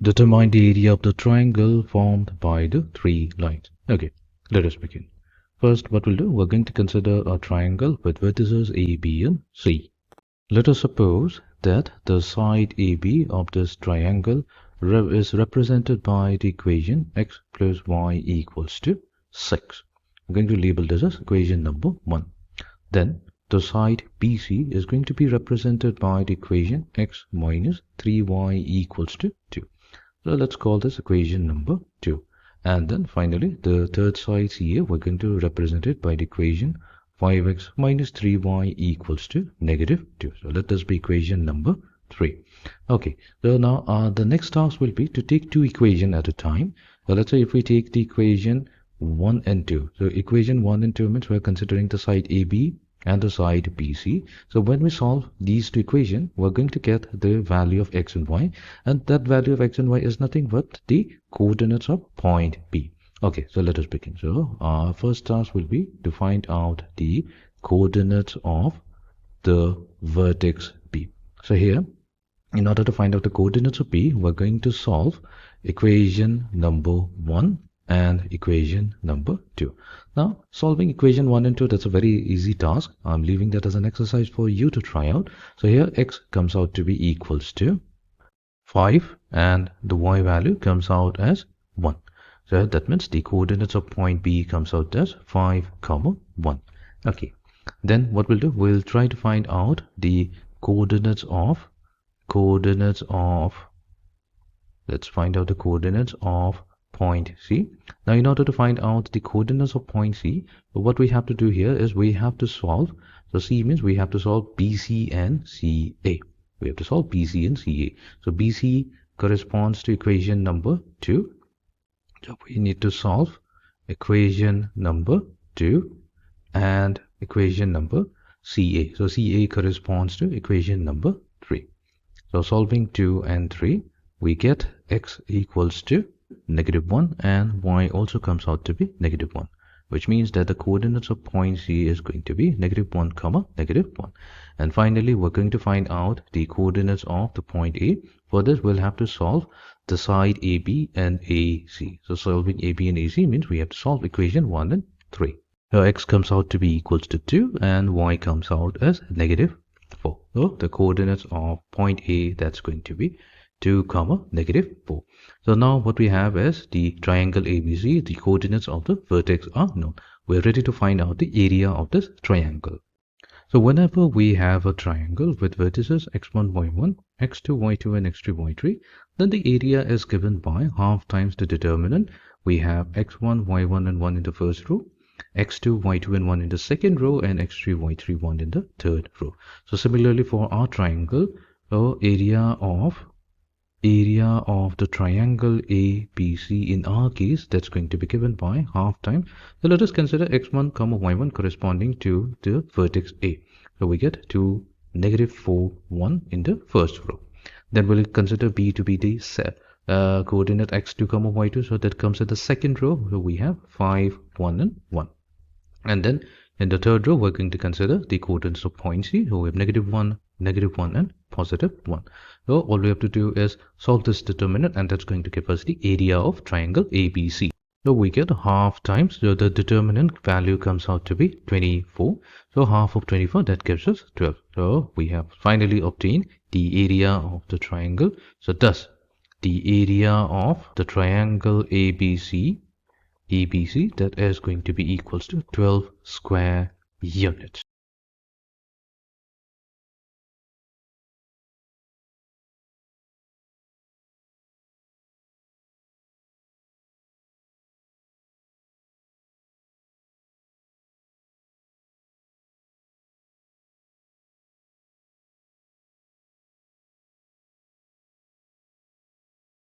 Determine the area of the triangle formed by the three lines. Okay, let us begin. First, what we'll do, we're going to consider a triangle with vertices A, B, and C. Let us suppose that the side AB of this triangle is represented by the equation x plus y equals to 6. I'm going to label this as equation number 1. Then the side BC is going to be represented by the equation x minus 3y equals to 2. So let's call this equation number 2. And then finally, the third side CA, we're going to represent it by the equation 5x minus 3y equals to negative 2. So let this be equation number 3. Okay, so now the next task will be to take two equations at a time. So let's say if we take the equation 1 and 2. So equation 1 and 2 means we're considering the side AB and the side BC. So when we solve these two equations, we're going to get the value of x and y, and that value of x and y is nothing but the coordinates of point B. Okay, so let us begin. So our first task will be to find out the coordinates of the vertex B. So here, in order to find out the coordinates of B, we're going to solve equation number 1 and equation number 2. Now, solving equation 1 and 2, that's a very easy task. I'm leaving that as an exercise for you to try out. So here x comes out to be equals to 5 and the y value comes out as 1. So that means the coordinates of point B comes out as 5, 1. Okay. Then what we'll do, we'll try to find out the coordinates of let's find out the coordinates of point C. Now, in order to find out the coordinates of point C, what we have to do here is we have to solve. So C means we have to solve BC and CA. We have to solve BC and CA. So BC corresponds to equation number 2. So we need to solve equation number 2 and equation number CA. So CA corresponds to equation number 3. So solving 2 and 3, we get x equals to negative 1 and y also comes out to be negative 1, which means that the coordinates of point C is going to be negative 1, negative 1. And finally, we're going to find out the coordinates of the point A. For this, we'll have to solve the side AB and AC. So solving AB and AC means we have to solve equation 1 and 3. So x comes out to be equals to 2 and y comes out as negative 4. So the coordinates of point A, that's going to be 2, negative 4. So now what we have is the triangle ABC, the coordinates of the vertex are known. We're ready to find out the area of this triangle. So whenever we have a triangle with vertices x1, y1, x2, y2 and x3, y3, then the area is given by half times the determinant. We have x1, y1 and 1 in the first row, x2, y2 and 1 in the second row, and x3, y3, 1 in the third row. So similarly for our triangle, area of the triangle ABC, in our case, that's going to be given by half time. So let us consider x1, y1 corresponding to the vertex A. So we get 2, negative 4, 1 in the first row. Then we'll consider B to be the coordinate x2, y2. So that comes at the second row. So we have 5, 1 and 1. And then in the third row, we're going to consider the coordinates of point C. So we have negative 1 and positive 1. So all we have to do is solve this determinant, and that's going to give us the area of triangle ABC. So we get half times, so the determinant value comes out to be 24. So half of 24, that gives us 12. So we have finally obtained the area of the triangle. So thus the area of the triangle ABC, that is going to be equals to 12 square units.